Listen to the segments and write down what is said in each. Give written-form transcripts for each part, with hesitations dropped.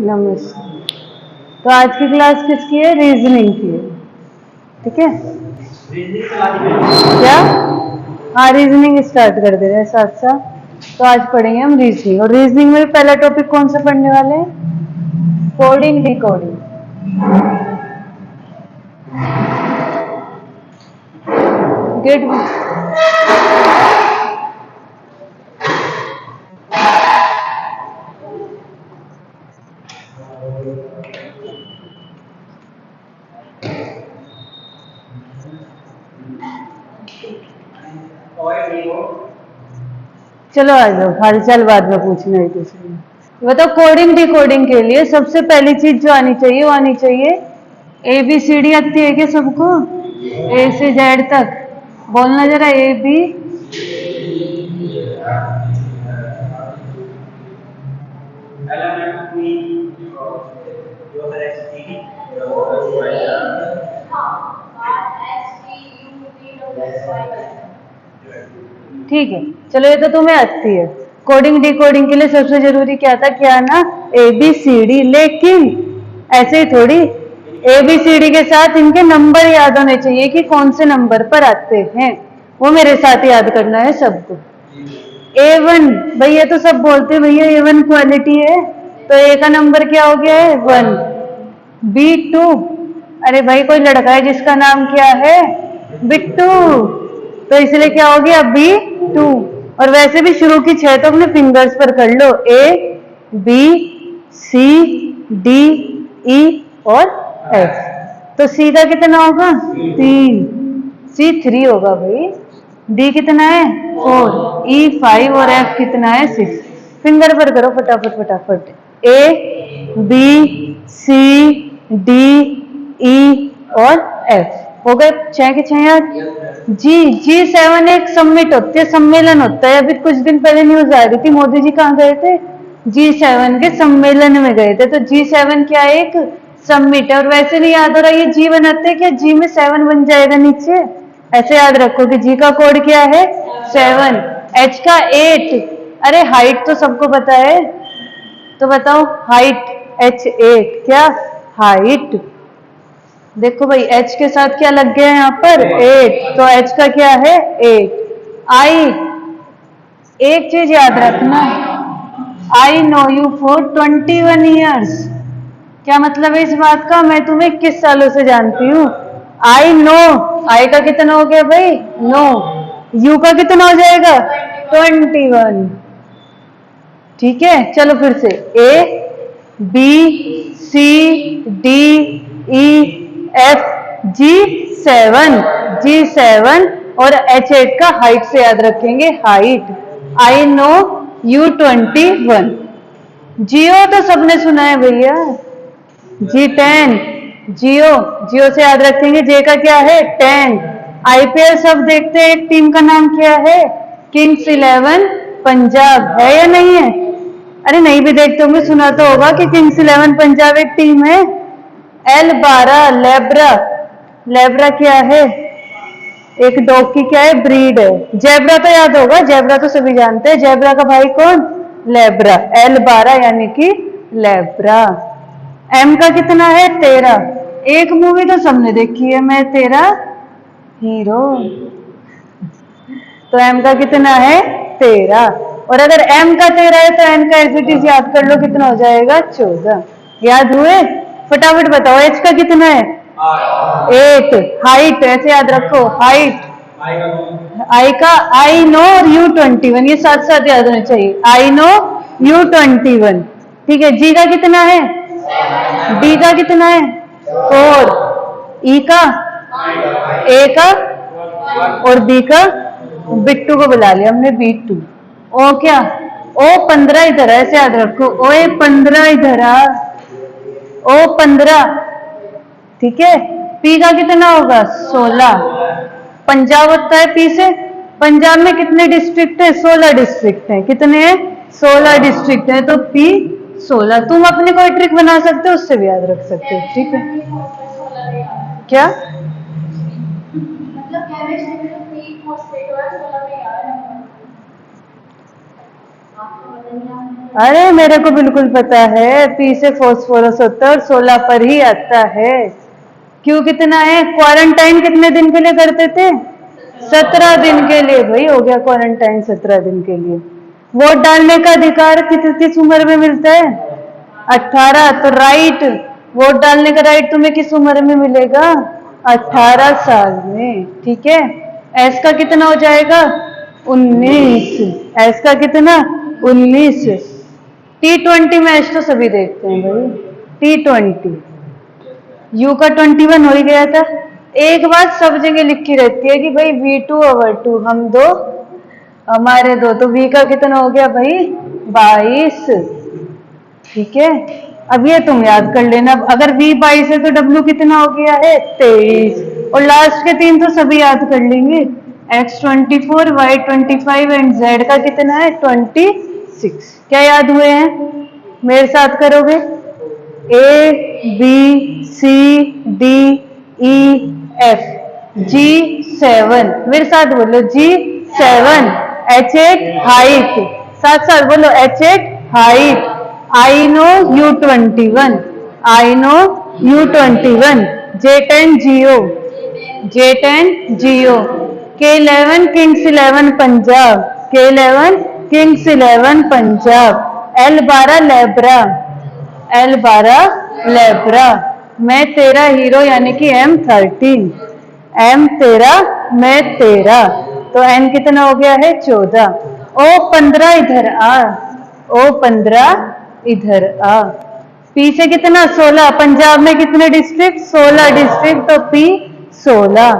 नमस्ते। तो आज की क्लास किसकी है? रीजनिंग की है, ठीक है। क्या? हाँ, रीजनिंग स्टार्ट कर दे रहे हैं साथ साथ। तो आज पढ़ेंगे हम रीजनिंग, और रीजनिंग में पहला टॉपिक कौन सा पढ़ने वाले हैं? Coding decoding. गेट चलो आ जाओ, हालचाल बाद में पूछना है दूसरे। बताओ, कोडिंग डिकोडिंग के लिए सबसे पहली चीज जो आनी चाहिए वो आनी चाहिए ABCD। आती है क्या सबको? A से Z तक बोलना जरा। AB ठीक है। चलो, ये तो तुम्हें आती है। कोडिंग डिकोडिंग के लिए सबसे जरूरी क्या था? क्या ना? ABCD। लेकिन ऐसे ही थोड़ी, ABCD के साथ इनके नंबर याद होने चाहिए कि कौन से नंबर पर आते हैं। वो मेरे साथ याद करना है सबको। A1 भैया तो सब बोलते हैं भैया A1 क्वालिटी है, तो A का नंबर क्या हो गया है? 1। B2, अरे भाई कोई लड़का है जिसका नाम क्या है? बिट्टू, तो इसलिए क्या हो गया? B2। और वैसे भी शुरू की 6 तो अपने फिंगर्स पर कर लो। A B C D E और F। तो C का कितना होगा? 3। C 3 होगा भाई। D कितना है? 4। E 5 और F कितना है? 6। फिंगर पर करो फटाफट फटाफट। A B C D E और F हो गए 6 के 6 यार। G7 एक सबमिट होती है, सम्मेलन होता है। अभी कुछ दिन पहले न्यूज आ रही थी, मोदी जी कहाँ गए थे? G7 के सम्मेलन में गए थे। तो G7 क्या है? एक सबमिट है। और वैसे नहीं याद हो रहा ये G बनाते हैं क्या? G में 7 बन जाएगा नीचे। ऐसे याद रखो कि G का कोड क्या है? 7। H का 8। अरे हाइट तो सबको पता है, तो बताओ हाइट। H8 क्या? हाइट। देखो भाई H के साथ क्या लग गया है यहाँ पर? 8, तो H का क्या है? 8। I, एक चीज याद रखना, I know you for 21 years। क्या मतलब है इस बात का? मैं तुम्हें 21 सालों से जानती हूँ। I know, I का कितना हो गया भाई? No। U का कितना हो जाएगा? 21। ठीक है, चलो फिर से। A B C D E F G7 और H8 का हाइट से याद रखेंगे, हाइट। I know you 21। जियो तो सबने सुना है भैया, G10। जियो से याद रखेंगे, जे का क्या है? 10। IPL सब देखते हैं, एक टीम का नाम क्या है? किंग्स 11 पंजाब, है या नहीं है? अरे नहीं भी देखते होंगे, सुना तो होगा कि किंग्स 11 पंजाब एक टीम है। L12 लेब्रा क्या है? एक डॉग की क्या है? ब्रीड है। जेब्रा तो याद होगा, जेब्रा तो सभी जानते हैं। जेब्रा का भाई कौन? लेब्रा। L12 यानी कि लेब्रा। M का कितना है? 13। एक मूवी तो सबने देखी है, मैं तेरा हीरो। तो M का कितना है? 13। और अगर M का 13 है तो N का एज इट इज याद कर लो, कितना हो जाएगा? 14। याद हुए? फटाफट बताओ H का कितना है? 8। हाइट ऐसे याद रखो, हाइट। I का I नो और U21, ये साथ साथ याद होना चाहिए। I नो U21। ठीक है। G का कितना है? D का कितना है? 4। E का? A का? और B का? बिट्टू को बुला लिया हमने, B2। O क्या? O15 इधर है, ऐसे याद रखो। O15 इधर है, O15। ठीक है। P का कितना होगा? 16। पंजाब होता है P से। पंजाब में कितने डिस्ट्रिक्ट है? 16 डिस्ट्रिक्ट है। कितने हैं? 16 डिस्ट्रिक्ट है तो पी 16। तुम अपने कोई ट्रिक बना सकते हो, उससे भी याद रख सकते हो, ठीक है। क्या अरे मेरे को बिल्कुल पता है, पी से फॉस्फोरस होता है और 16 पर ही आता है। क्यों कितना है? क्वारंटाइन कितने दिन के लिए करते थे? 17 दिन के लिए। भाई हो गया क्वारंटाइन 17 दिन के लिए। वोट डालने का अधिकार किस उम्र में मिलता है? 18। तो राइट, वोट डालने का राइट तुम्हें किस उम्र में मिलेगा? 18 साल में, ठीक है। एस का कितना हो जाएगा? 19। एस का कितना? 19। T20 मैच तो सभी देखते हैं भाई, T20। यू का 21 हो ही गया था। एक बात सब जगह लिखी रहती है कि भाई V2/2 हम दो हमारे दो, तो V का कितना हो गया भाई? 22, ठीक है। अब ये तुम याद कर लेना, अगर V 22 है तो W कितना हो गया है? 23। और लास्ट के 3 तो सभी याद कर लेंगे, X 24, Y 25 एंड Z का कितना है? 26। क्या याद हुए हैं? मेरे साथ करोगे? A B C D E F G 7। मेरे साथ बोलो G7। H8 हाइट, साथ साथ बोलो H8 height. I know U21, I know U21। J10 Geo, J10 Geo। K11 Kings 11 Punjab, K11 Kings 11 Punjab. L12 Lebra, L12 Lebra. मैं तेरा हीरो यानी कि M13, M13 मैं तेरा। तो N कितना हो गया है? 14। O15 इधर आ, O15 इधर आ। P से कितना? 16। पंजाब में कितने डिस्ट्रिक्ट? 16 डिस्ट्रिक्ट, तो P 16।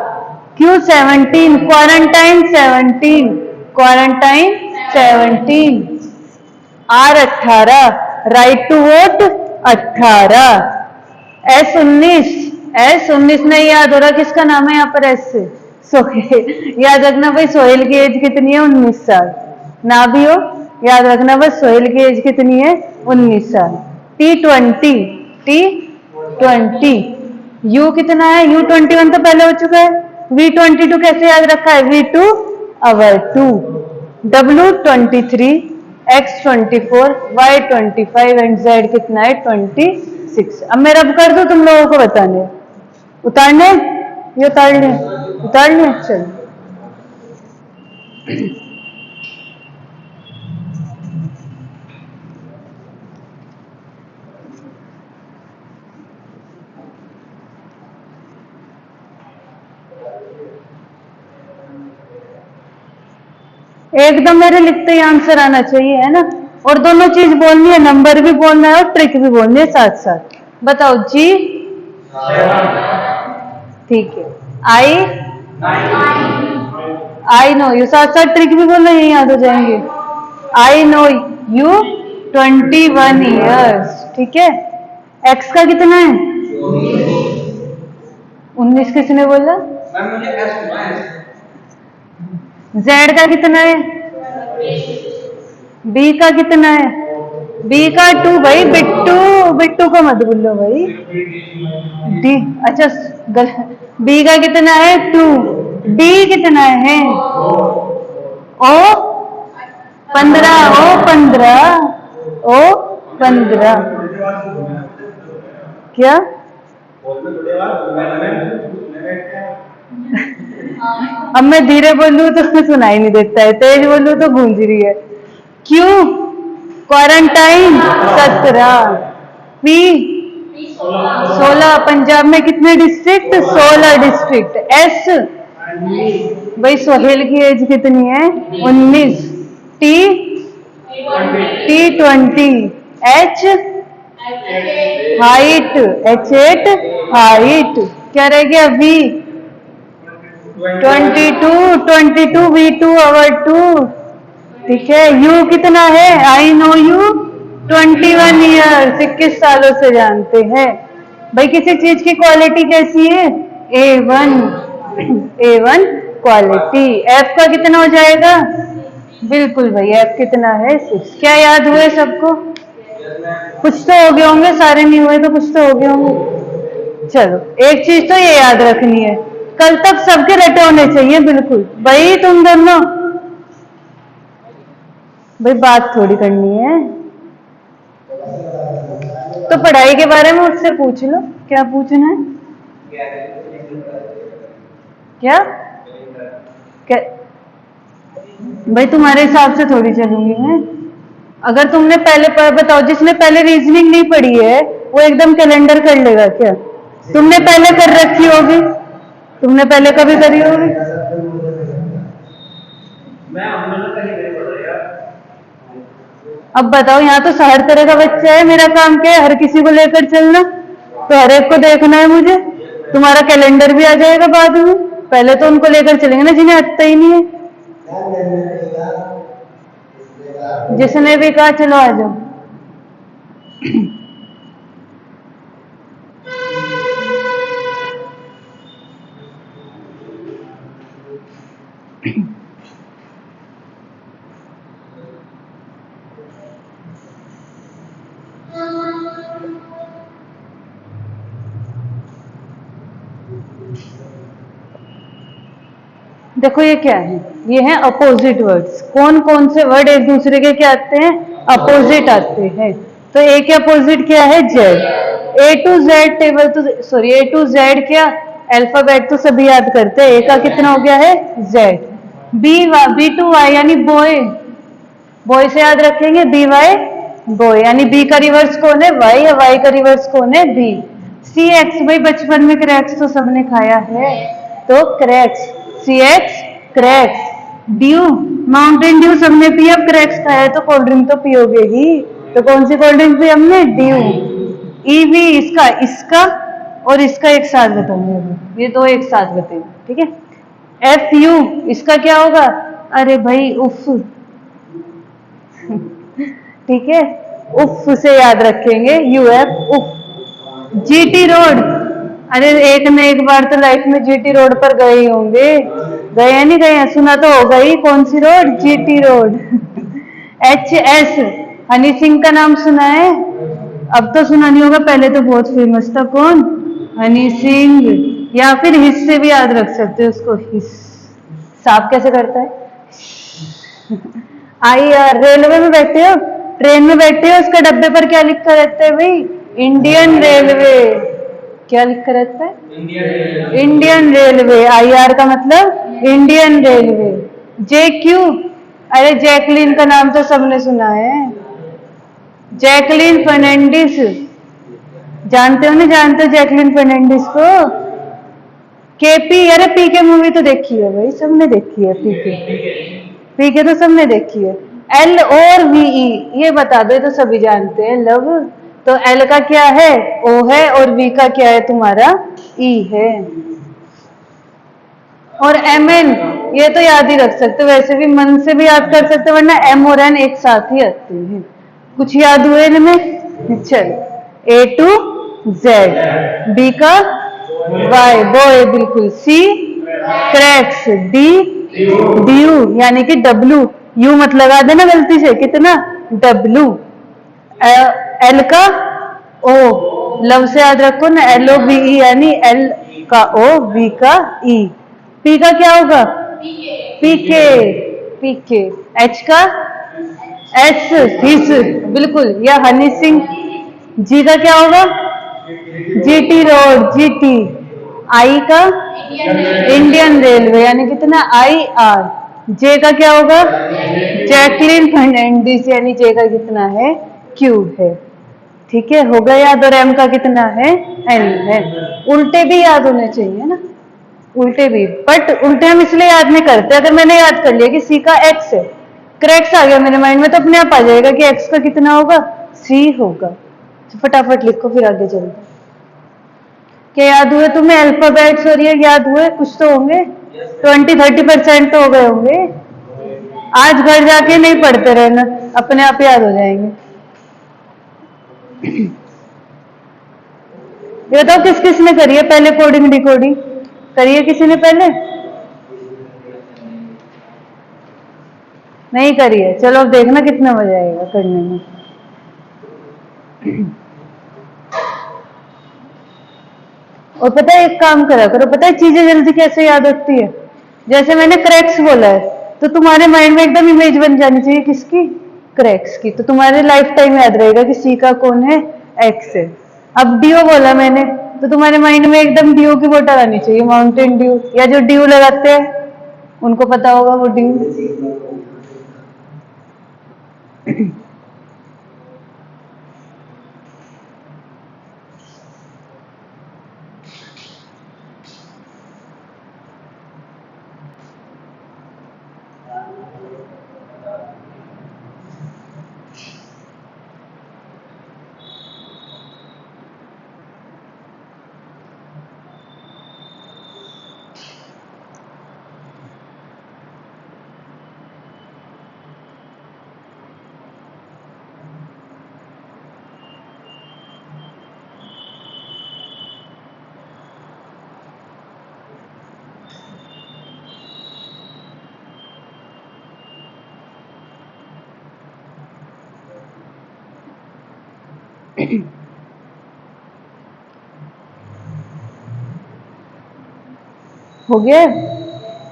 Q 17, quarantine 17, quarantine 17। R 18, right to vote 18। S 19, S 19 नहीं याद हो रहा किसका नाम है यहाँ पर? S से सोहेल। याद रखना भाई, सोहेल की एज कितनी है? 19 साल। ना भी हो याद रखना बस, सोहेल की एज कितनी है? 19 साल। T20, T20। U कितना है? U21 तो पहले हो चुका है। V22 कैसे याद रखा है? V2/2। W 23, X 24, Y 25 and Z कितना है? 26। अब मैं रब कर दूं तुम लोगों को बताने, उतारने, ये उतार लें, उतार लें। चल एकदम मेरे लिखते ही आंसर आना चाहिए, है ना। और दोनों चीज बोलनी है, नंबर भी बोलना है और ट्रिक भी बोलनी है साथ साथ। बताओ जी, ठीक है। आई नो यू, साथ साथ ट्रिक भी बोलना, यही याद हो जाएंगे। आई नो यू 21 ईयर्स, ठीक है। एक्स का कितना है? 19 किसने बोला? जेड का कितना है? बी का कितना है? बी का 2 भाई, बिट्टू, बिट्टू को मत बोलो भाई। डी, अच्छा बी का कितना है? 2। डी कितना है? ओ 15, ओ 15, ओ 15। क्या? अब मैं धीरे बोलूं तो उसमें सुनाई नहीं देता है, तेज बोलूं तो गूंज रही है। क्यों? क्वारंटाइन 17। पी 16। पंजाब में कितने डिस्ट्रिक्ट? 16 डिस्ट्रिक्ट। एस भाई सोहेल की एज कितनी है? 19। T T20। H height, H8 height. क्या रह गया? V 22 V2/2, ठीक है। U कितना है? आई नो यू 21 ईयर, 21 सालों से जानते हैं। भाई किसी चीज की क्वालिटी कैसी है? A1, A1 quality. F का कितना हो जाएगा बिल्कुल भाई, एफ कितना है 6। क्या याद हुए सबको? कुछ तो हो गए होंगे, सारे नहीं हुए तो कुछ तो हो गए होंगे। चलो, एक चीज तो ये याद रखनी है, कल तक सबके रटे होने चाहिए बिल्कुल। भाई तुम दोनों, भाई बात थोड़ी करनी है। तो पढ़ाई के बारे में मुझसे पूछ लो, क्या पूछना है? क्या क्या? भाई तुम्हारे हिसाब से थोड़ी चलूंगी मैं। अगर तुमने पहले बताओ, जिसने पहले रीजनिंग नहीं पढ़ी है वो एकदम कैलेंडर कर लेगा क्या? तुमने पहले कर रखी होगी, तुमने पहले कभी करी होगी। अब बताओ, यहाँ तो हर तरह का बच्चा है, मेरा काम क्या है? हर किसी को लेकर चलना, तो हर एक को देखना है मुझे। तुम्हारा कैलेंडर भी आ जाएगा बाद में, पहले तो उनको लेकर चलेंगे ना जिन्हें आता ही नहीं है। जिसने भी कहा चलो आ जाओ। देखो ये क्या है, ये है अपोजिट वर्ड्स। कौन कौन से वर्ड एक दूसरे के क्या आते हैं? अपोजिट आते हैं। तो ए के अपोजिट क्या है? Z. A to Z table तो सॉरी, ए टू जेड क्या अल्फाबेट तो सभी याद करते हैं। ए का कितना हो गया है? जेड। बी टू वाई यानी बॉय, बॉय से याद रखेंगे बी वाई बॉय, यानी बी का रिवर्स कौन है? वाई है, वाई का रिवर्स कौन है? बी। सी एक्स, भाई बचपन में क्रैक्स तो सबने खाया है, तो Crax, C X Crax. Dew, Mountain Dew सबने पिया, अब क्रैक्स खाया तो कोल्ड ड्रिंक तो पियोगे ही, तो कौन सी कोल्ड ड्रिंक पी हमने? ड्यू। ईवी, इसका इसका और इसका एक साथ बताऊंगी, ये दो एक साथ बताएंगे, ठीक है। एफ यू, इसका क्या होगा? अरे भाई उफ, ठीक है, उफ से याद रखेंगे, यूएफ उफ। जीटी रोड, अरे एक न एक बार तो लाइफ में जीटी रोड पर गए ही होंगे, गए हैं नहीं गए हैं? सुना तो होगा ही, कौन सी road? GT road. H S, Honey Singh का नाम सुना है? अब तो सुना नहीं होगा, पहले तो बहुत फेमस था। कौन? हनी सिंह। या फिर हिस से भी याद रख सकते हो उसको, हिस। सांप कैसे करता है? आई आर, रेलवे में बैठे हो, ट्रेन में बैठे हो, उसका डब्बे पर क्या लिखा रहता है भाई? Indian railway. क्या लिखा रहता है? Indian railway. आई आर का मतलब इंडियन रेलवे। जे क्यू, अरे जैकलीन का नाम तो सबने सुना है, जैकलीन फर्नांडिस, जानते हो नहीं जानते जैकलीन फर्नांडिस को? केपी, अरे पीके मूवी तो देखी है भाई, सबने देखी है पीके, पीके तो सबने देखी है। एल और वीई, ये बता दो, तो सभी जानते हैं, लव। तो एल का क्या है? ओ है, और वी का क्या है तुम्हारा? ई है। और एम एन, ये तो याद ही रख सकते हो, वैसे भी मन से भी याद कर सकते हो, वरना एम और एन एक साथ ही आते हैं। कुछ याद हुए इनमें? चल, ए टू जेड, बी का वाई बॉय बिल्कुल, सी क्रैक्स, डी ड्यू यानी कि डब्लू, यू मत लगा देना गलती से, कितना? डब्लू। एल का ओ, लव से याद रखो ना, एल ओ वी ई यानी एल का ओ, वी का ई। पी का क्या होगा? पीके, पीके। एच का एस, हिस बिल्कुल, या हनी सिंह। जी का क्या होगा? GT road, GT. आई का इंडियन रेलवे यानी कितना? I R. जे का क्या होगा? जैकलीन फर्नांडिस यानी जे का कितना है? क्यू है। ठीक है, हो गया याद। और एम का कितना है? एन है। उल्टे भी याद होने चाहिए ना, उल्टे भी, बट उल्टे हम इसलिए याद नहीं करते, अगर मैंने याद कर लिया कि सी का एक्स है, क्रैक्स आ गया मेरे माइंड में, तो अपने आप आ जाएगा कि एक्स का कितना होगा? सी होगा। तो फटाफट लिखो, फिर आगे चलते। क्या याद हुए तुम्हें? अल्फाबेट्स और ये याद हुए? कुछ तो होंगे, 20-30% तो हो गए होंगे। आज घर जाके नहीं पढ़ते रहना, अपने आप याद हो जाएंगे। ये बताओ किस किस ने करी है पहले कोडिंग डिकोडिंग? करी है किसी ने पहले? नहीं करी है, चलो अब देखना कितना मजा आएगा करने में। और पता है एक काम करा करो, पता है चीजें जल्दी कैसे याद होती है? जैसे मैंने क्रैक्स बोला है, तो तुम्हारे माइंड में एकदम इमेज बन जानी चाहिए किसकी? क्रैक्स की। तो तुम्हारे लाइफ टाइम याद रहेगा कि सी का कौन है? एक्स है। अब ड्यू बोला मैंने, तो तुम्हारे माइंड में एकदम ड्यू की बोतल आनी चाहिए, माउंटेन ड्यू, या जो ड्यू लगाते हैं उनको पता होगा वो ड्यू। हो गया?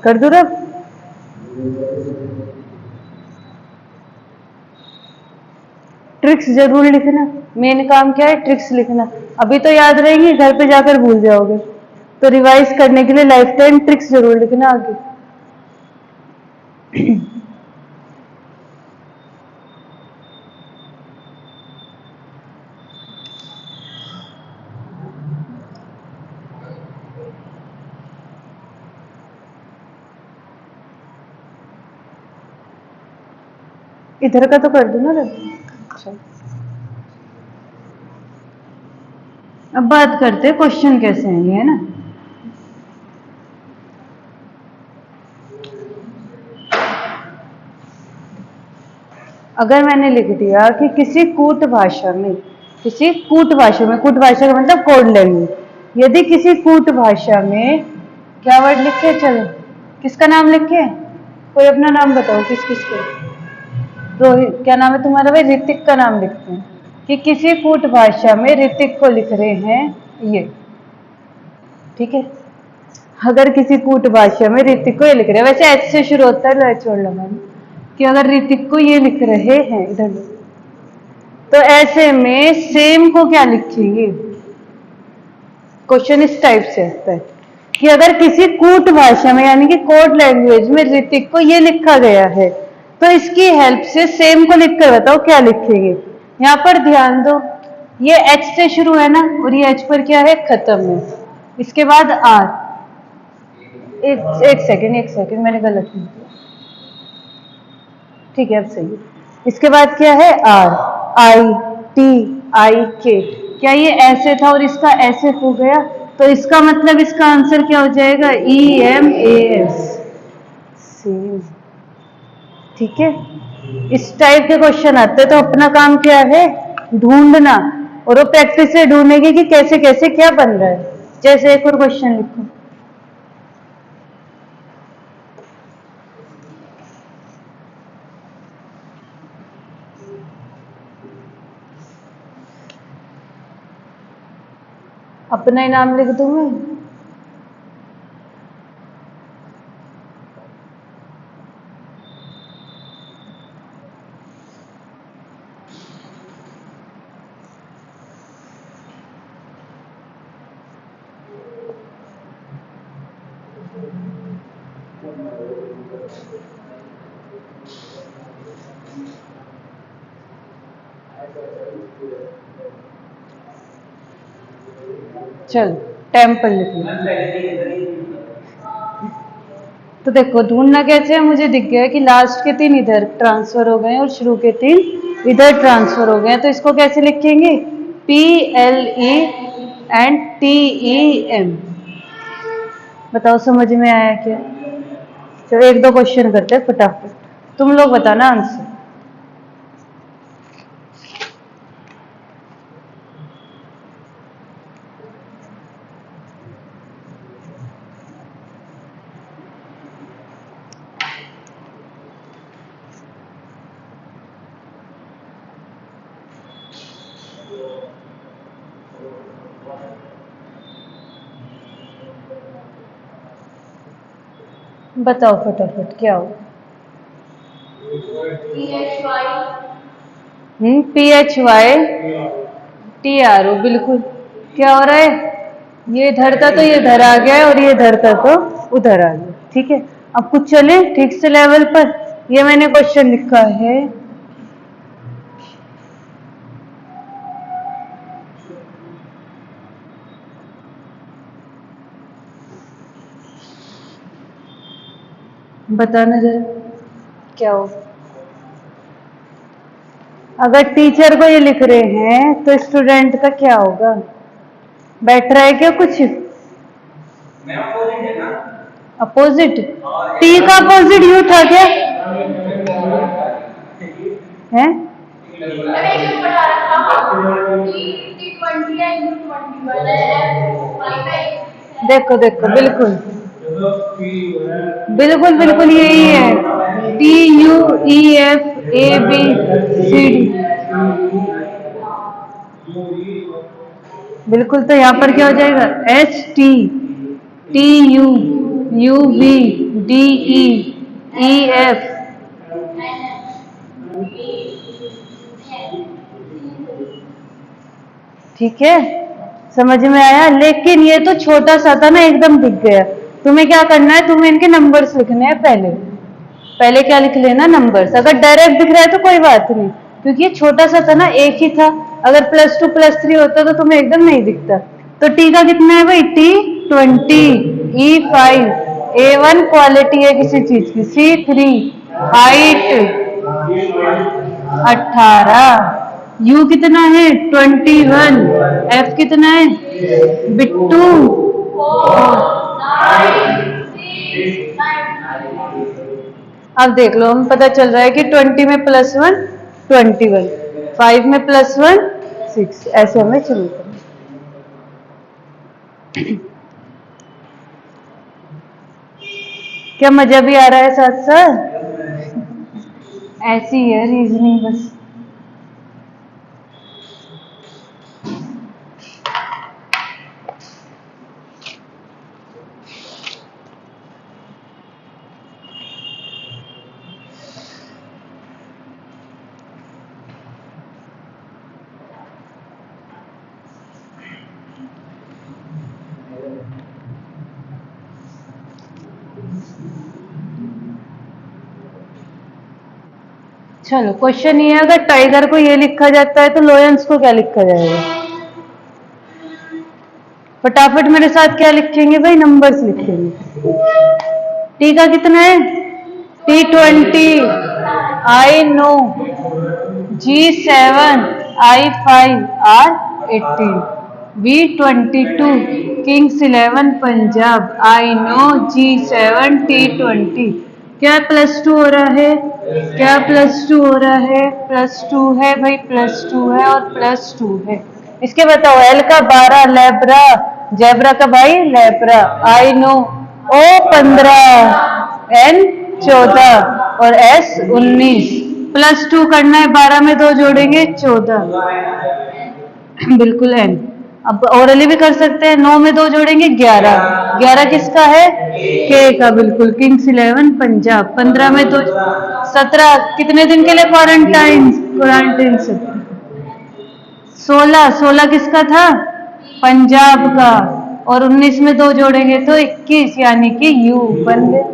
कर दूँ रब? ट्रिक्स जरूर लिखना, मेन काम क्या है? ट्रिक्स लिखना। अभी तो याद रहेंगी, घर पे जाकर भूल जाओगे, तो रिवाइज करने के लिए लाइफ टाइम ट्रिक्स जरूर लिखना आगे। इधर का तो कर दो ना रब। अच्छा, अब बात करते हैं क्वेश्चन कैसे हैं ये, है ना? अगर मैंने लिख दिया कि किसी कूट भाषा में, किसी कूट भाषा में, कूट भाषा का मतलब कोड लैंग्वेज, यदि किसी कूट भाषा में क्या वर्ड लिखे? चलो किसका नाम लिखे? कोई अपना नाम बताओ, किस किस को? रोहित, क्या नाम है तुम्हारा भाई? ऋतिक का नाम लिखते हैं कि किसी कूट भाषा में ऋतिक को लिख रहे हैं ये, ठीक है? अगर किसी कूट भाषा में ऋतिक को ये लिख रहे हैं, वैसे एच से शुरू होता है, लो छोड़ लगा कि अगर ऋतिक को ये लिख रहे हैं इधर, तो ऐसे में सेम को क्या लिखेंगे? क्वेश्चन इस टाइप से आता है कि अगर किसी कूट भाषा में यानी कि कोड लैंग्वेज में ऋतिक को ये लिखा गया है, तो इसकी हेल्प से सेम को लिखकर बताओ क्या लिखेंगे? यहाँ पर ध्यान दो, ये एच से शुरू है ना, और ये एच पर क्या है? खत्म है। इसके बाद आर, एक सेकेंड मैंने गलत नहीं किया, ठीक है अब सही है। इसके बाद क्या है? आर, आई, टी, आई, के। क्या ये ऐसे था और इसका ऐसे हो गया? तो इसका मतलब इसका आंसर क्या हो जाएगा? E M A S, same. ठीक है, इस टाइप के क्वेश्चन आते हैं, तो अपना काम क्या है? ढूंढना, और वो प्रैक्टिस से ढूंढेगी कि कैसे कैसे क्या बन रहा है। जैसे एक और क्वेश्चन लिखो, अपना ही नाम लिख दूं मैं? चल टेम्पल लिख लो। तो देखो ढूंढना कैसे है? मुझे दिख गया है कि लास्ट के 3 इधर ट्रांसफर हो गए हैं और शुरू के 3 इधर ट्रांसफर हो गए हैं, तो इसको कैसे लिखेंगे? P L E and T E M. बताओ समझ में आया क्या? चलो एक दो क्वेश्चन करते हैं फटाफट, तुम लोग बताना आंसर। बताओ फटाफट क्या हो। PHY TRO, बिल्कुल। क्या हो रहा है, ये इधर था तो ये इधर आ गया है और ये इधर था तो उधर आ गया। ठीक है, अब कुछ चले ठीक से लेवल पर। ये मैंने क्वेश्चन लिखा है, बताना जरा क्या हो। अगर टीचर को ये लिख रहे हैं तो स्टूडेंट का क्या होगा? बैठ रहा है क्या कुछ? अपोजिट? टी का अपोजिट यू था क्या? है? देखो देखो, बिल्कुल बिल्कुल बिल्कुल यही है। TUEFABCD, बिल्कुल। तो यहाँ पर क्या हो जाएगा? HTTUUVDEEF। ठीक है, समझ में आया? लेकिन ये तो छोटा सा था ना, एकदम दिख गया। तुम्हें क्या करना है, तुम्हें इनके नंबर्स लिखने हैं पहले। पहले क्या लिख लेना? नंबर्स। अगर डायरेक्ट दिख रहा है तो कोई बात नहीं, क्योंकि ये छोटा सा था ना, एक ही था। अगर +2 +3 होता तो तुम्हें एकदम नहीं दिखता। तो टी का कितना है भाई? T20, E5, A1 क्वालिटी है किसी चीज की, C3 हाइट 18, यू कितना है? 21, एफ कितना है? बिट्टू। अब देख लो, हम पता चल रहा है कि 20 में +1 21, 5 में +1 6, ऐसे हमें शुरू करना। क्या मजा भी आ रहा है साथ साथ? ऐसी है रीजनिंग बस। चलो, क्वेश्चन ये है, अगर टाइगर को ये लिखा जाता है तो लोयंस को क्या लिखा जाएगा? फटाफट मेरे साथ क्या लिखेंगे भाई? नंबर्स लिखेंगे। टी का कितना है? T20 I नो, G7 I5 R18, V22 Kings 11 पंजाब I नो, G7 T20। क्या +2 हो रहा है? क्या +2 हो रहा है? +2 है भाई, +2 है और +2 है। इसके बताओ, एल का 12 लेब्रा, जेब्रा का भाई Lebra, I know, O 15, N 14 और S 19। +2 करना है, 12 में 2 जोड़ेंगे 14, बिल्कुल N। अब ओरली भी कर सकते हैं, 9 में 2 जोड़ेंगे 11, 11 किसका है? के का, बिल्कुल। Kings 11 पंजाब, 15 में 2 17, कितने दिन के लिए क्वारंटाइन? क्वारंटाइन 16, 16 किसका था? पंजाब का। और 19 में 2 जोड़ेंगे तो 21, यानी कि यू बन गए।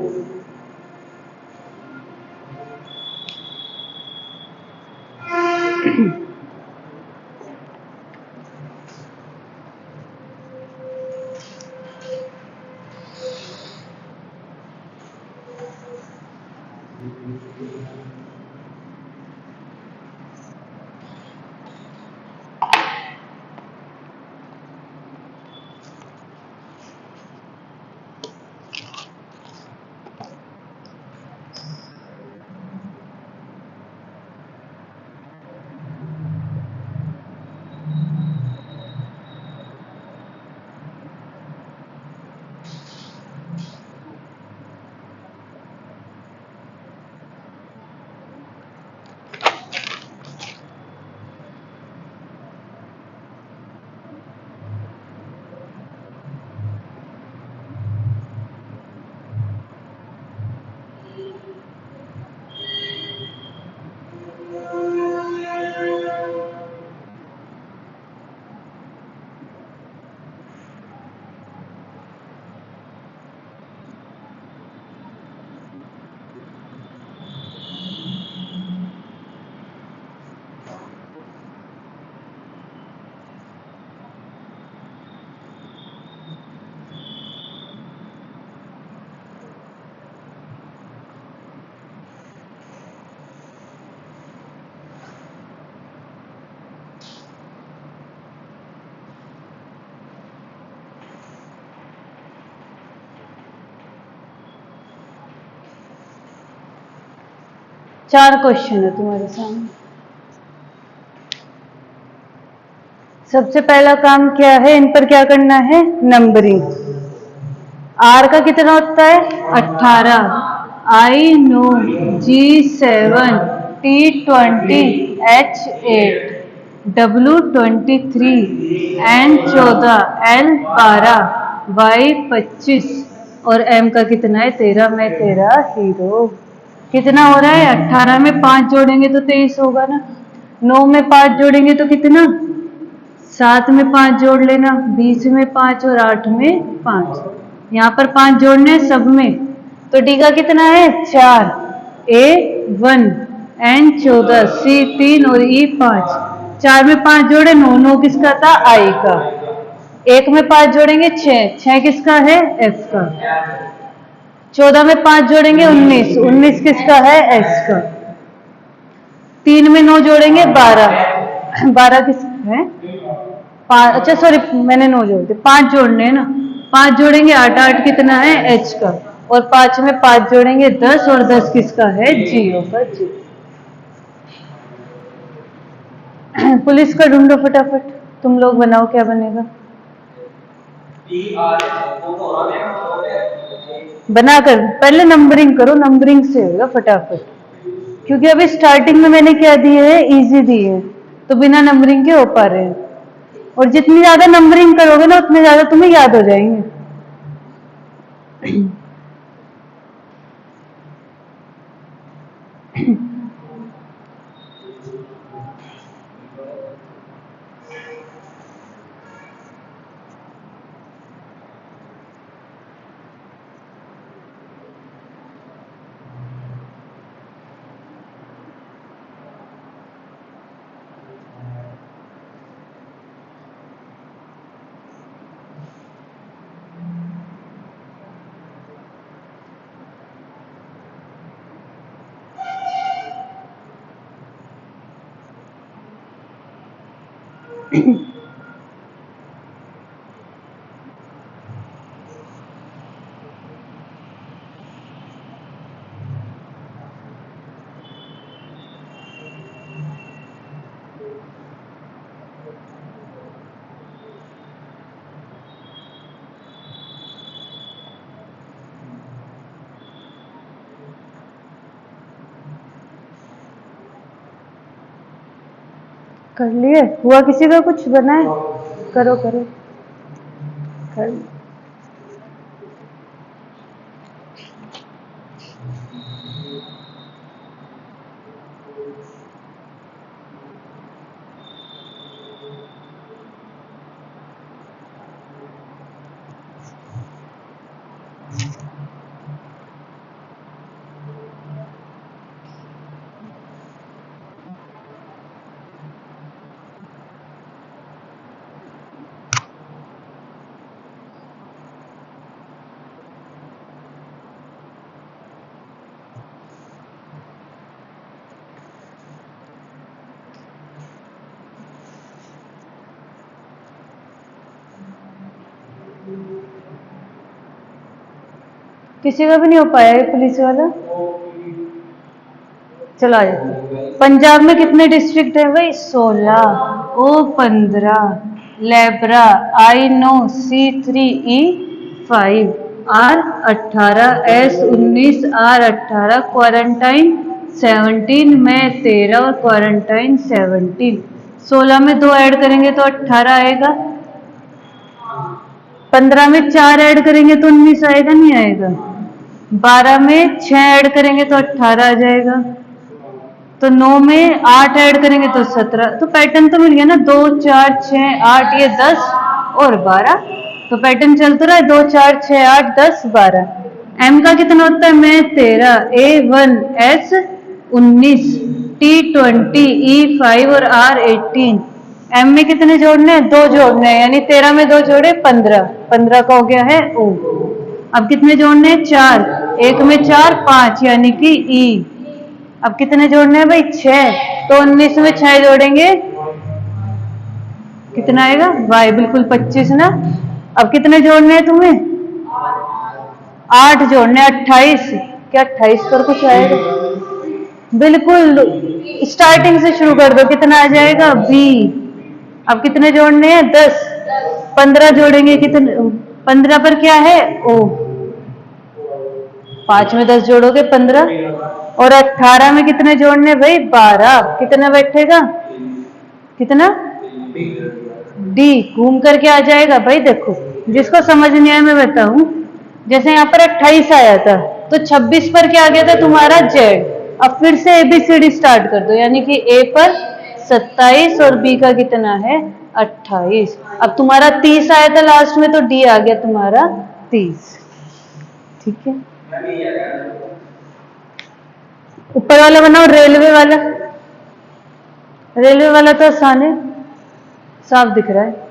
4 क्वेश्चन है तुम्हारे सामने। सबसे पहला काम क्या है, इन पर क्या करना है, नंबरिंग। आर का कितना होता है 18, I know, G7, T20, H8, W23, N14, L12, Y25 और M का कितना है 13। मैं तेरा हीरो। कितना हो रहा है, 18 में 5 जोड़ेंगे तो 23 होगा ना, 9 में 5 जोड़ेंगे तो कितना, 7 में 5 जोड़ लेना, 20 में 5 और 8 में 5। यहाँ पर 5 जोड़ने हैं सब में, तो डी का कितना है 4, A1, N14, C3 और E5। 4 में 5 जोड़े 9, 9 किसका था, आई का। 1 में 5 जोड़ेंगे 6, 6 किसका है, F का। 14 में 5 जोड़ेंगे 19, 19 किसका है, S का। 3 में 9 जोड़ेंगे 12, 12 किसका है, 5, अच्छा सॉरी मैंने 9 जोड़ दिए, 5 जोड़ने हैं ना, 5 जोड़ेंगे 8, 8 कितना है, H का। और 5 में 5 जोड़ेंगे 10 और 10 किसका है, जियो का, जी। पुलिस का ढूंढो फटाफट, तुम लोग बनाओ क्या बनेगा, बनाकर पहले नंबरिंग करो, नंबरिंग से होगा फटाफट, क्योंकि अभी स्टार्टिंग में मैंने क्या दिए है, इजी दिए है, तो बिना नंबरिंग के हो पा रहे हैं। और जितनी ज्यादा नंबरिंग करोगे ना उतने ज्यादा तुम्हें याद हो जाएंगे। कर लिए, हुआ किसी का कुछ बना है, करो करो कर। किसी का भी नहीं हो पाया ये पुलिस वाला, चला जाए। पंजाब में कितने डिस्ट्रिक्ट है भाई, 16, O 15, Lebra, I 9, C3, E5, R 18, S 19, R 18, quarantine 17, मैं 13 और क्वारंटाइन 17। 16 में 2 ऐड करेंगे तो 18 आएगा, 15 में 4 ऐड करेंगे तो 19 आएगा, नहीं आएगा। 12 में 6 ऐड करेंगे तो 18 आ जाएगा, तो 9 में 8 ऐड करेंगे तो 17। तो पैटर्न तो मिल गया ना, 2 4 6 8, ये 10 और 12, तो पैटर्न चलता रहा है 2 4 6 8 10 12। M का कितना होता है, मैं 13, A1, S 19, T20, E5 और R 18। M में कितने जोड़ने हैं, 2 जोड़ने हैं, यानी 13 में 2 जोड़े 15, 15 का हो गया है O। अब कितने जोड़ने हैं, 4, 1 में 4 5 यानी कि E। अब कितने जोड़ने हैं भाई, 6, तो 19 में 6 जोड़ेंगे कितना आएगा, Y, बिल्कुल 25 ना। अब कितने जोड़ने हैं तुम्हें, 8 जोड़ने, 28, क्या 28 पर कुछ आएगा, बिल्कुल स्टार्टिंग से शुरू कर दो, कितना आ जाएगा बी। अब कितने जोड़ने हैं 10, 15 जोड़ेंगे कितने, 15 पर क्या है ओ, 5 में 10 जोड़ोगे 15, और 18 में कितने जोड़ने भाई 12, कितना बैठेगा, कितना डी, घूम करके आ जाएगा भाई। देखो जिसको समझ नहीं आया मैं बताऊं, जैसे यहाँ पर 28 आया था तो 26 पर क्या आ गया था तुम्हारा जेड। अब फिर से एबीसीडी स्टार्ट कर दो, यानी कि ए पर 27 और बी का कितना है 28। अब तुम्हारा 30 आया था लास्ट में, तो डी आ गया तुम्हारा 30। ठीक है, ऊपर वाला बनाओ रेलवे वाला। रेलवे वाला तो आसान है, साफ दिख रहा है।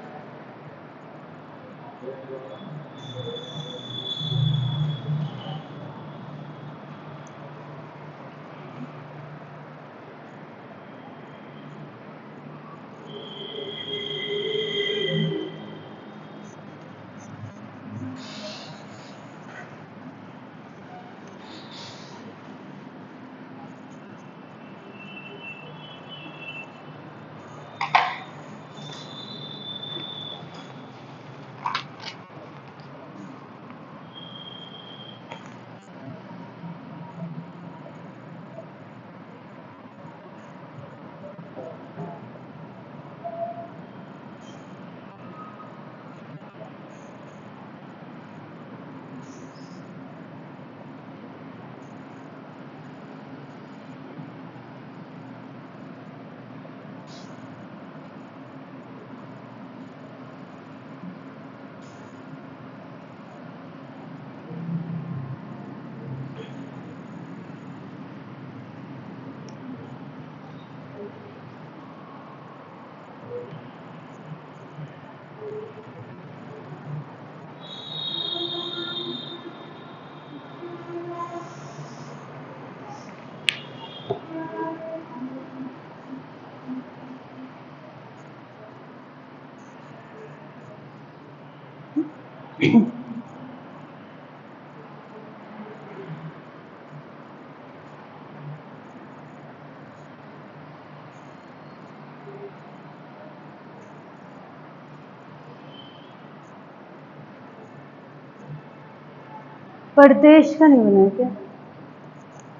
परदेश का नहीं बना है क्या,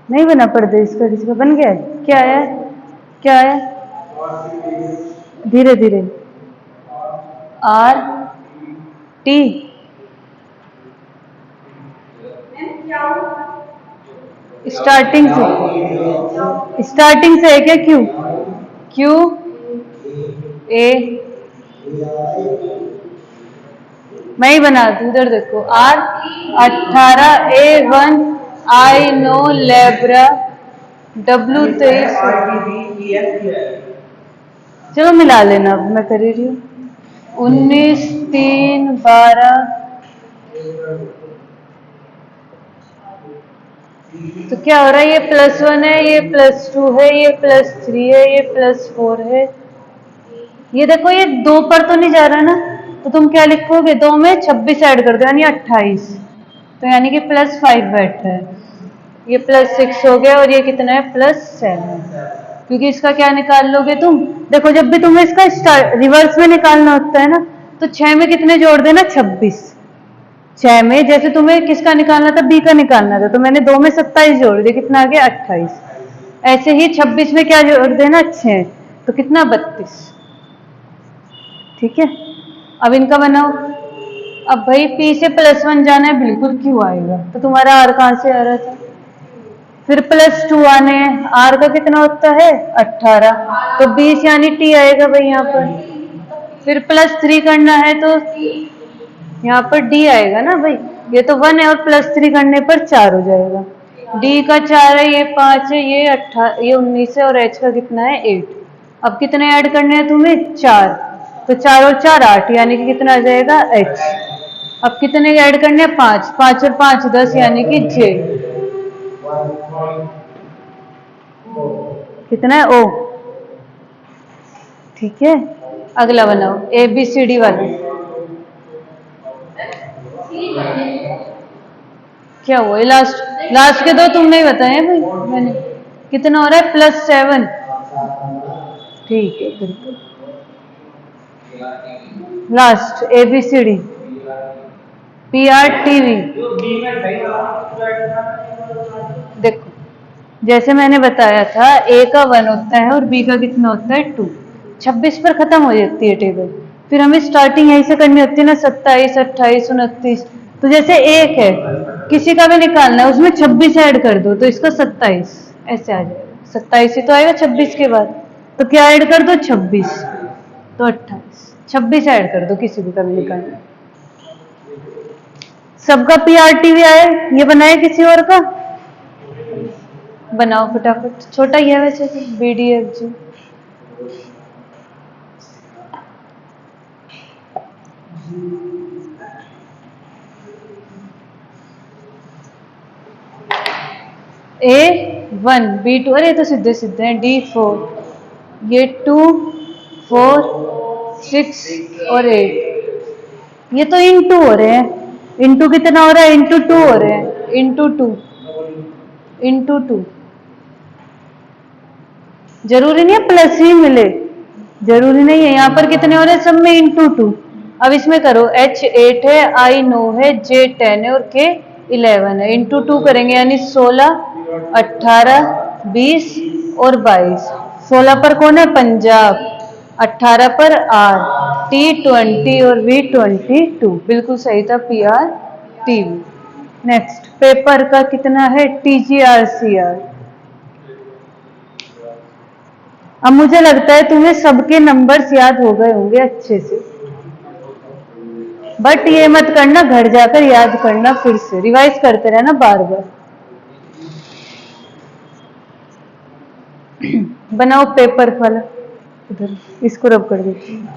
नहीं बना परदेश का, किसी का बन गया है, क्या है, क्या है, धीरे धीरे, आर टी, स्टार्टिंग से है क्या, क्यू, क्यू ए, मैं ही बना दूं, उधर देखो, आर 18, A1 आई नो लेब्रा, W 23, चलो मिला लेना, अब मैं कर ही रही हूँ, 19, 3, 12, तो क्या हो रहा है, ये +1 है, ये +2 है, ये +3 है, ये +4 है। ये देखो ये 2 पर तो नहीं जा रहा ना, तो तुम क्या लिखोगे, 2 में 26 ऐड कर दो यानी 28, तो यानी कि +5 बैठा है, ये +6 हो गया, और ये कितना है +7, क्योंकि इसका क्या निकाल लोगे तुम, देखो जब भी तुम्हें इसका रिवर्स में निकालना होता है ना, तो 6 में कितने जोड़ देना 26, 6 में जैसे तुम्हें किसका निकालना था, बी का निकालना था, तो मैंने 2 में 27 जोड़ दिया, कितना आ गया 28। ऐसे ही 26 में क्या जोड़ देना 6, तो कितना 32। ठीक है, अब इनका बनाओ। अब भाई P से +1 जाना है, बिल्कुल क्यों आएगा, तो तुम्हारा R कहाँ से आ रहा था, फिर +2 आने हैं, R का कितना होता है 18, तो 20 यानी T आएगा भाई यहाँ पर, फिर +3 करना है तो यहाँ पर D आएगा ना भाई, ये तो 1 है और +3 करने पर 4 हो जाएगा, D का 4 है, ये 5 है, ये 18, ये 19 है, और H का कितना है 8। अब कितने ऐड करने हैं तुम्हें 4, तो 4 और 4 8, यानी कि कितना आ जाएगा H। अब कितने ऐड करने हैं 5, 5 और 5 10, यानी कि J, कितना है O। ठीक है, अगला बनाओ ABCD वाला, क्या हुआ, लास्ट लास्ट के दो तुमने ही बताए भाई, मैंने कितना हो रहा है +7। ठीक है बिल्कुल। Last ABCD PRTV। देखो जैसे मैंने बताया था A का 1 होता है और B का कितना होता है 2। 26 पर खत्म हो जाती है टेबल। फिर हमें स्टार्टिंग यहीं से करनी होती है ना, 27, 28, 29। तो जैसे 1 है, किसी का भी निकालना है, उसमें 26 ऐड कर दो तो इसका 27 ऐसे आ जाएगा। 27 ही तो आएगा 26 के बाद। तो क्या ऐड कर दो 26, तो 28। 26 ऐड कर दो किसी भी का भी निकालना है। सबका PRTV आए, ये बनाए किसी और का? बनाओ फटाफट। छोटा ही है वैसे तो BDFG। A1 B2, अरे तो सीधे सीधे हैं। D4, ये 2, 4, 6 और 8। ये तो इन 2 हो रहे हैं। इन 2 कितना हो रहा है? इन 2 हो रहे हैं। इन टू टू जरूरी नहीं है प्लस ही मिले, जरूरी नहीं है। यहाँ पर कितने हो रहे हैं सब में? इन 2। अब इसमें करो, H8 है, I 9 है, J10 है और K 11 है। इन 2 करेंगे यानी 16, 18, 20 और 22। 16 पर कौन है? पंजाब। 18 पर R, T20 और V22। बिल्कुल सही था PRTV। नेक्स्ट पेपर का कितना है? TGRCR। अब मुझे लगता है तुम्हें सबके नंबर्स याद हो गए होंगे अच्छे से, बट ये मत करना, घर जाकर याद करना, फिर से रिवाइज करते रहना बार बार। बनाओ पेपर वाला, इधर इसको रब कर देती हूँ।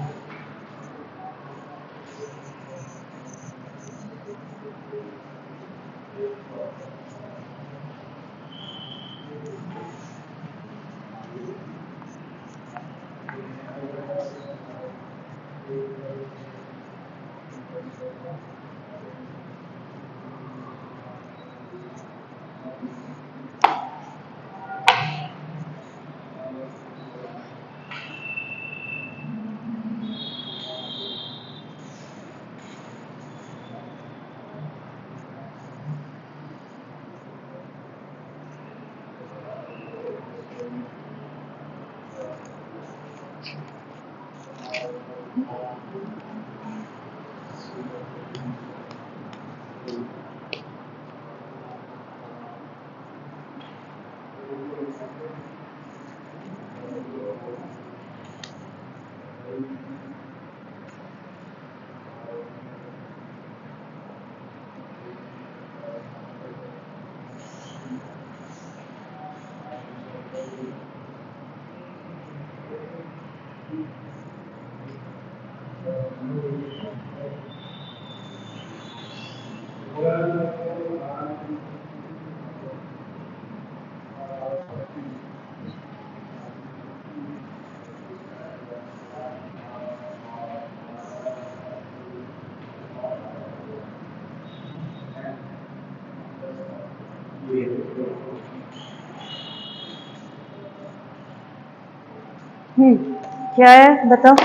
क्या है बताओ?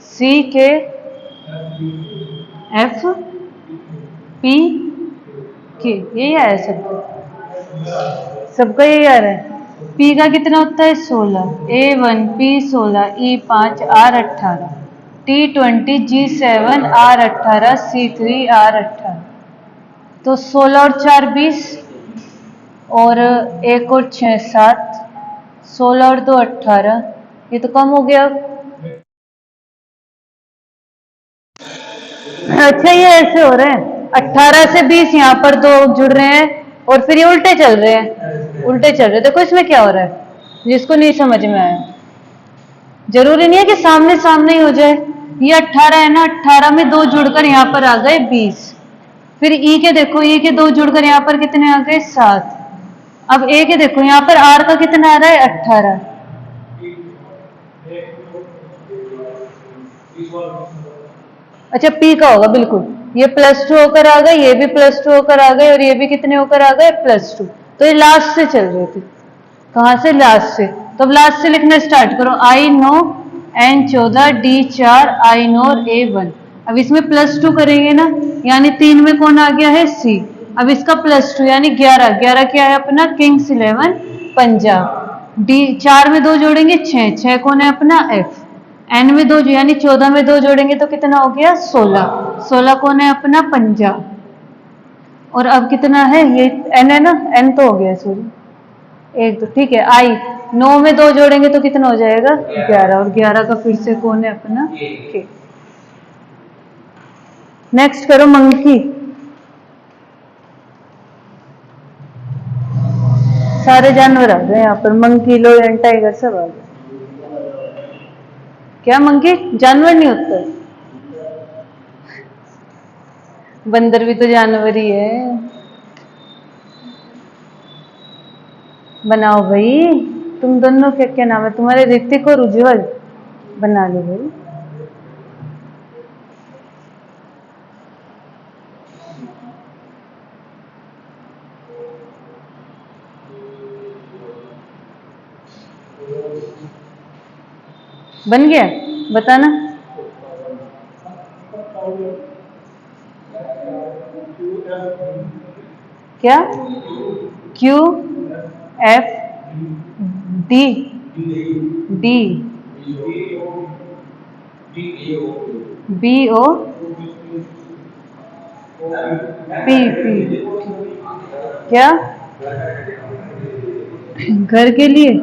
CK FPK, यही आया सबका? सबका यही आ रहा है। P का कितना होता है? 16। A1 P16 E5 R18 T20 G7 R18 C3 R18। तो 16 और 4 20 और 1 और 6 7, 16 और 2 18। ये तो कम हो गया। अच्छा ये ऐसे हो रहे हैं, 18 से 20 यहाँ पर 2 जुड़ रहे हैं और फिर ये उल्टे चल रहे हैं, उल्टे चल रहे हैं। देखो इसमें क्या हो रहा है, जिसको नहीं समझ में आया। जरूरी नहीं है कि सामने सामने ही हो जाए। ये 18 है ना, 18 में 2 जुड़कर यहाँ पर आ गए 20। फिर ई के देखो, ई के 2 जुड़कर यहाँ पर कितने आ गए? 7। अब ए के देखो, यहाँ पर आर का कितना आ रहा है? 18। अच्छा पी का होगा बिल्कुल। ये +2 होकर आ गए, ये भी +2 होकर आ गए और ये भी कितने होकर आ गए? +2। तो ये लास्ट से चल रही थी। कहाँ से? लास्ट से। तो अब लास्ट से लिखना स्टार्ट करो। I know N 14 D 4 I NOR A 1। अब इसमें +2 करेंगे ना, यानी 3 में कौन आ गया है? C। अब इसका +2 यानी 11। 11 क्या है अपना? किंग्स 11 पंजाब। D 4 में 2 जोड़ेंगे 6। 6 कौन है अपना? F। N में 2 यानी 14 में 2 जोड़ेंगे तो कितना हो गया? 16। 16 कौन है अपना? पंजाब। और अब कितना है? ये N है ना, N तो हो गया, सॉरी एक तो ठीक है। आई 9 में 2 जोड़ेंगे तो कितना हो जाएगा? 11। और 11 का फिर से कौन है अपना? के। नेक्स्ट करो मंकी। सारे जानवर आ गए यहाँ पर, मंकी, लायन, टाइगर सब आ गए। क्या मंकी जानवर नहीं होता? बंदर भी तो जानवर ही है। बनाओ भाई। तुम दोनों क्या क्या नाम है तुम्हारे? ऋतिक और उज्जवल। बना लो भाई। बन गया? बताना। क्या? Q F D D B O P P। क्या? घर के लिए?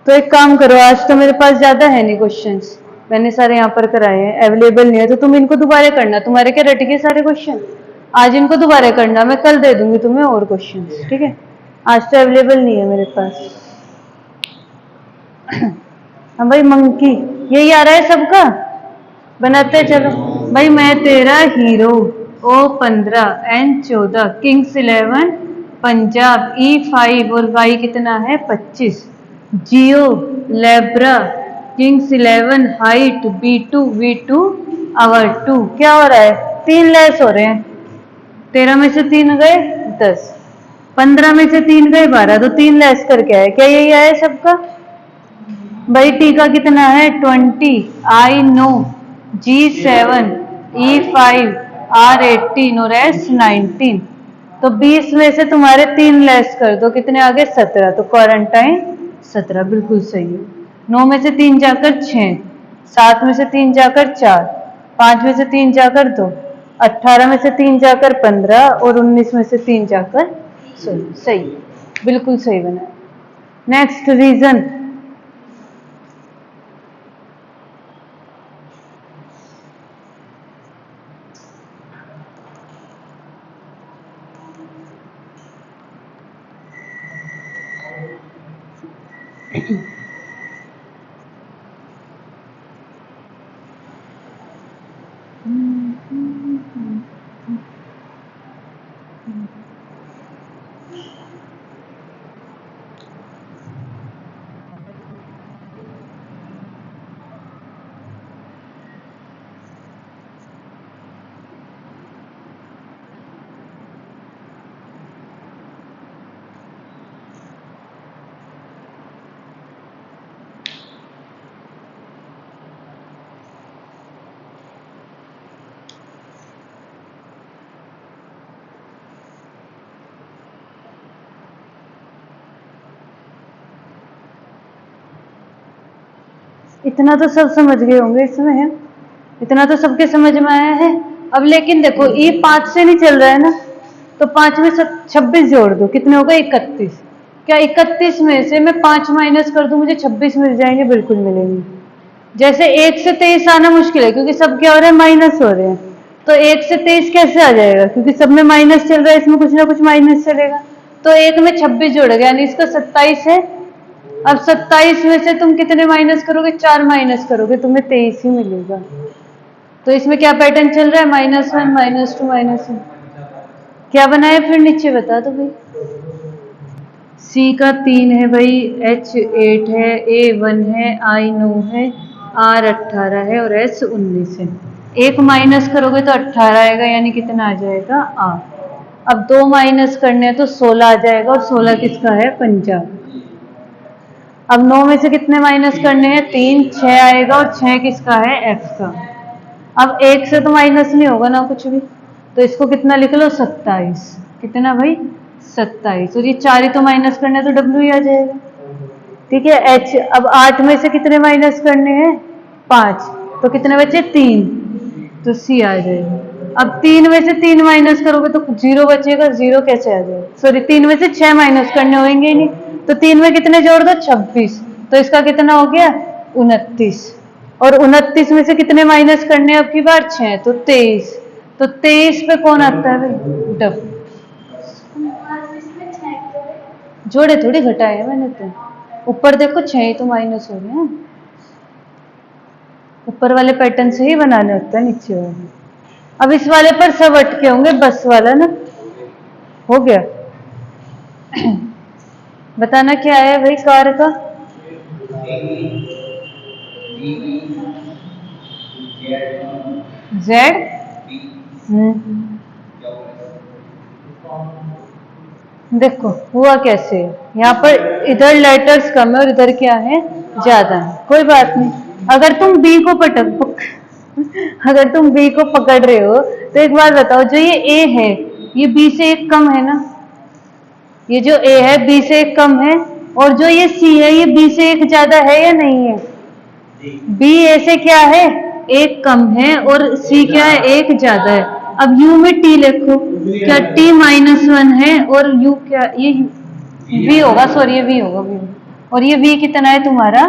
तो एक काम करो, आज तो मेरे पास ज्यादा है नहीं क्वेश्चंस, मैंने सारे यहाँ पर कराए हैं, अवेलेबल नहीं है तो तुम इनको दोबारा करना। तुम्हारे क्या रट गए सारे क्वेश्चन? आज इनको दोबारा करना, मैं कल दे दूंगी तुम्हें और क्वेश्चंस, ठीक है? आज तो अवेलेबल नहीं है मेरे पास। हाँ भाई मंकी, यही आ रहा है सबका? बनाते चलो भाई। Main Tera Hero, O 15 N 14 Kings 11 Punjab E 5 और Y कितना है? 25। जियो लेब्रा किंग्स 11 हाइट B2 V2 आवर 2। क्या हो रहा है? 3 लेस हो रहे हैं। 13 में से 3 गए 10, 15 में से 3 गए 12, तो 3 लेस करके आए। क्या यही आया सबका? भाई टी का कितना है? 20 I know G7 E5 R18 और S19। तो 20 में से तुम्हारे 3 लेस कर दो, कितने आ गए? 17। तो क्वारंटाइन 17 बिल्कुल सही है। 9 में से 3 जाकर 6, 7 में से 3 जाकर 4, 5 में से 3 जाकर 2, 18 में से 3 जाकर 15 और 19 में से 3 जाकर 16। सही, बिल्कुल सही बना। Next region. इतना तो सब समझ गए होंगे इसमें है, इतना तो सबके समझ में आया है। अब लेकिन देखो ये 5 से नहीं चल रहा है ना, तो 5 में 26 जोड़ दो, कितने हो गए? 31। क्या 31 में से मैं 5 माइनस कर दूं मुझे 26 मिल जाएंगे? बिल्कुल मिलेंगे। जैसे 1 से 23 आना मुश्किल है क्योंकि सब क्या हो रहे हैं? माइनस हो रहे हैं। तो 1 से 23 कैसे आ जाएगा? क्योंकि सब में माइनस चल रहा है, इसमें कुछ ना कुछ माइनस चलेगा। तो 1 में 26 जोड़ेगा यानी इसका 27 है। अब 27 में से तुम कितने माइनस करोगे? 4 माइनस करोगे, तुम्हें 23 ही मिलेगा। तो इसमें क्या पैटर्न चल रहा है? -1 -2 -1। क्या बनाया फिर नीचे बता दो भाई। C का 3 है भाई, H 8 है, A 1 है, I 9 है, R 18 है और S 19 है। 1 माइनस करोगे तो 18 आएगा यानी कितना आ जाएगा? R। अब 2 माइनस करने हैं तो 16 आ जाएगा, और 16 किसका है? पंजाब। अब 9 में से कितने माइनस करने हैं? 3, 6 आएगा, और 6 किसका है? एफ का। अब 1 से तो माइनस नहीं होगा ना कुछ भी, तो इसको कितना लिख लो? 27। कितना भाई? 27। और ये 4 ही तो माइनस करने हैं, तो डब्ल्यू ही आ जाएगा। ठीक है, एच। अब 8 में से कितने माइनस करने हैं? 5, तो कितने बचे? 3, तो सी आ जाएगा। अब 3 में से 3 माइनस करोगे तो 0 बचेगा, 0 कैसे आ जाएगा? सॉरी, 3 में से 6 माइनस करने होंगे ही नहीं, तो 3 में कितने जोड़ दो? 26, तो इसका कितना हो गया? 29। और 29 में से कितने माइनस करने हैं अब की बार? 6, तो 23। तो 23 पे कौन आता है भाई? डब। जोड़े थोड़ी घटाए हैं मैंने, तो ऊपर देखो 6 ही तो माइनस हो रहे हैं। ऊपर वाले पैटर्न से ही बनाने होता है नीचे वाले। अब इस वाले पर सब अटके होंगे, बस वाला ना। हो गया। बताना क्या है भाई कार का? जेड। देखो हुआ कैसे है, यहाँ पर इधर लेटर्स कम है और इधर क्या है? ज्यादा है। कोई बात नहीं। अगर तुम बी को अगर तुम बी को पकड़ रहे हो, तो एक बात बताओ, जो ये ए है, ये बी से एक कम है ना? ये जो ए है बी से एक कम है, और जो ये सी है ये बी से एक ज्यादा है या नहीं है? बी ए से क्या है? एक कम है, और सी क्या है? एक ज्यादा है। अब यू में टी लिखो, क्या टी -1 है? और यू क्या? ये वी होगा, सॉरी ये वी होगा, वी। और ये वी कितना है तुम्हारा?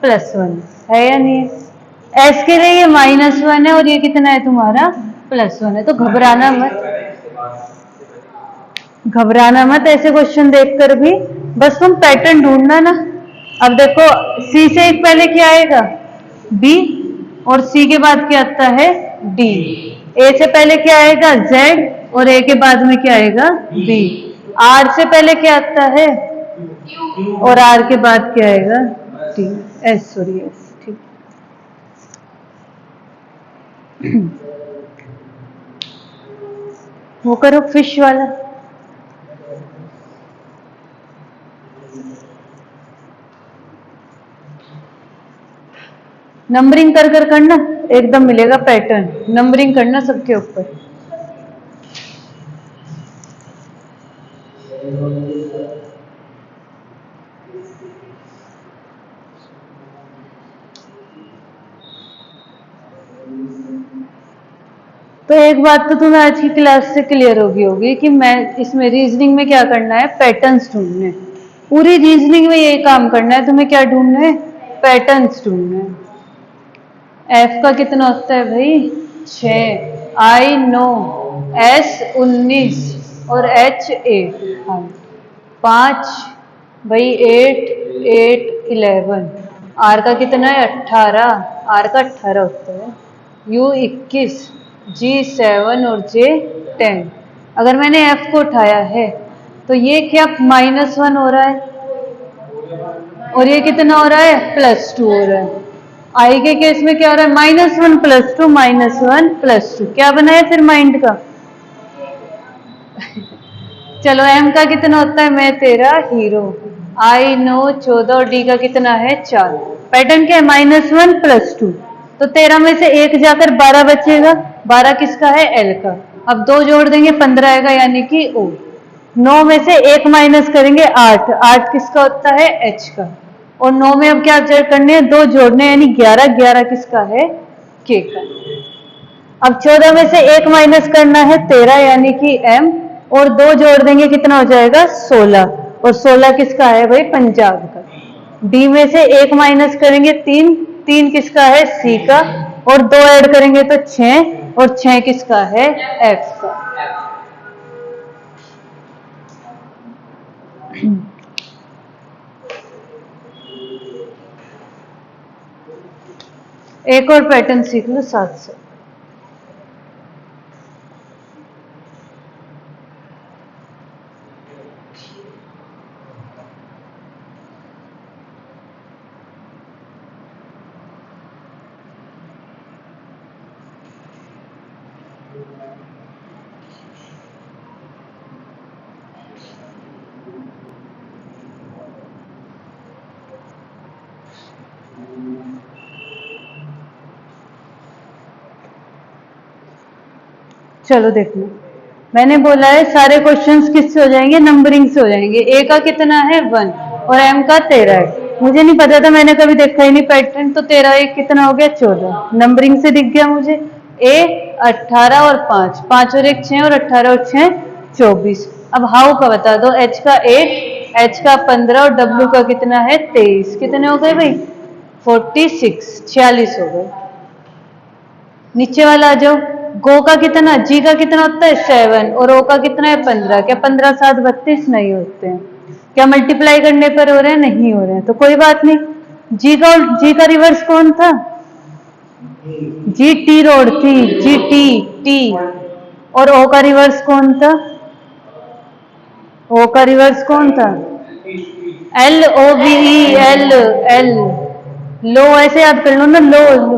+1 है या नहीं है? एस के लिए ये -1 है, और ये कितना है तुम्हारा? +1 है। तो घबराना मत, घबराना मत ऐसे क्वेश्चन देखकर भी, बस तुम पैटर्न ढूंढना ना। अब देखो, सी से एक पहले क्या आएगा? बी, और सी के बाद क्या आता है? डी। ए से पहले क्या आएगा? जेड, और ए के बाद में क्या आएगा? बी। आर से पहले क्या आता है? और आर के बाद क्या आएगा? टी। S, sorry S. ठीक। वो करो फिश वाला। नंबरिंग कर कर करना, एकदम मिलेगा पैटर्न। नंबरिंग करना सबके ऊपर। तो एक बात तो तुम्हें आज की क्लास से क्लियर होगी कि मैं इसमें रीजनिंग में क्या करना है? पैटर्न्स ढूंढने हैं। पूरी रीजनिंग में यही काम करना है तुम्हें। क्या ढूंढना है? पैटर्न्स ढूंढने हैं। एफ का कितना होता है भाई? 6। I know. एस 19, और एच 8। हाँ, 5 भाई, 8, 8, 11। आर का कितना है? 18। आर का 18 होता है। यू 21, जी 7, और जे 10। अगर मैंने एफ को उठाया है, तो ये क्या -1 हो रहा है, और ये कितना हो रहा है? +2 हो रहा है। आई के केस में क्या हो रहा है? -1 +2, -1 +2। क्या बना है फिर माइंड का? चलो, एम का कितना होता है? मैं तेरा हीरो। आई नो 14, और डी का कितना है? 4। पैटर्न क्या है? -1 +2। तो 13 में से एक जाकर 12 बचेगा। 12 किसका है? एल का। अब 2 जोड़ देंगे, 15 आएगा, यानी कि ओ। 9 में से एक माइनस करेंगे, 8। 8 किसका होता है? एच का। और 9 में अब क्या करने हैं? 2 जोड़ने, यानी 11। 11 किसका है? के का। अब 14 में से एक माइनस करना है, 13, यानी कि एम। और 2 जोड़ देंगे, कितना हो जाएगा? 16। और 16 किसका है भाई? पंजाब का। डी में से एक माइनस करेंगे, 3। 3 किसका है? सी का। और 2 ऐड करेंगे तो 6। और 6 किसका है? एफ का। एक और पैटर्न सीख लो साथ से। चलो देख लो, मैंने बोला है सारे क्वेश्चंस किससे हो जाएंगे, नंबरिंग से हो जाएंगे। ए का कितना है 1 और एम का 13 है। मुझे नहीं पता था, मैंने कभी देखा ही नहीं पैटर्न, तो 13 एक कितना हो गया 14, नंबरिंग से दिख गया मुझे। ए 18 और 5, 5 और 1 6 और 18 और 6 24। अब हाउ का बता दो, एच का 8, एच का 15 और डब्ल्यू का कितना है 23। कितने हो गए भाई 46, 46 हो गए। नीचे वाला आ जाओ, गो का कितना, जी का कितना होता है 7 और ओ का कितना है 15। क्या 15 7 32 नहीं होते हैं? क्या मल्टीप्लाई करने पर हो रहे हैं? नहीं हो रहे हैं, तो कोई बात नहीं। जी का रिवर्स कौन था? जी टी रोड थी, जी टी टी। और ओ का रिवर्स कौन था? ओ का रिवर्स कौन था? L O B E, L L. लो ऐसे याद कर लो ना, लो।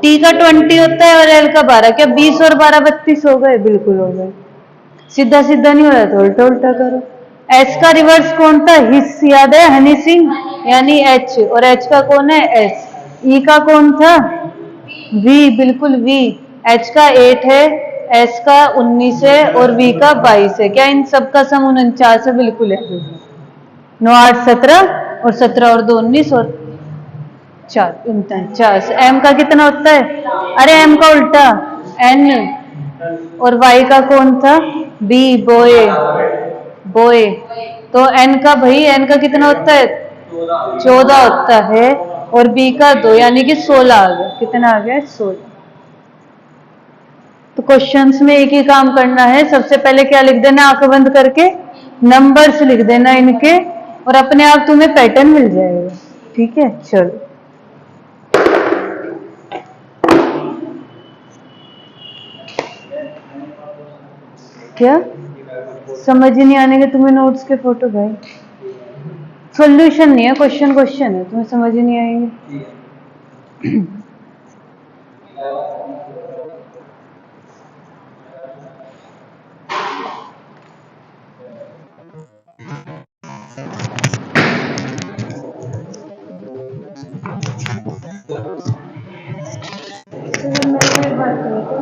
टी का 20 होता है और एल का 12। क्या 20 और 12 32 हो गए? बिल्कुल हो गए। सीधा सीधा नहीं हो रहा तो उल्टा उल्टा करो। एच का रिवर्स कौन था? हिस, याद है? हनी सिंह, यानी एच। और एच का कौन है? एस। ई का कौन था? वी, बिल्कुल वी। एच का 8 है, एस का 19 है और वी का 22 है। क्या इन सब का सम 49 है? बिल्कुल है। 9 8 17 और 17 और 2 19 और 4 49। एम का कितना होता है? अरे एम का उल्टा, एन। और वाई का कौन था? बी, बोए, बोए। तो एन का भाई, एन का कितना होता है? 14 होता है और बी का 2, यानी कि 16 आ गया। कितना आ गया? 16। तो क्वेश्चंस में एक ही काम करना है, सबसे पहले क्या लिख देना आंख बंद करके? नंबर्स लिख देना इनके, और अपने आप तुम्हें पैटर्न मिल जाएगा। ठीक है, चलो। क्या समझ ही नहीं आने के तुम्हें नोट्स के फोटो भाई? सॉल्यूशन नहीं है, क्वेश्चन क्वेश्चन है, तुम्हें समझ ही नहीं आएंगे।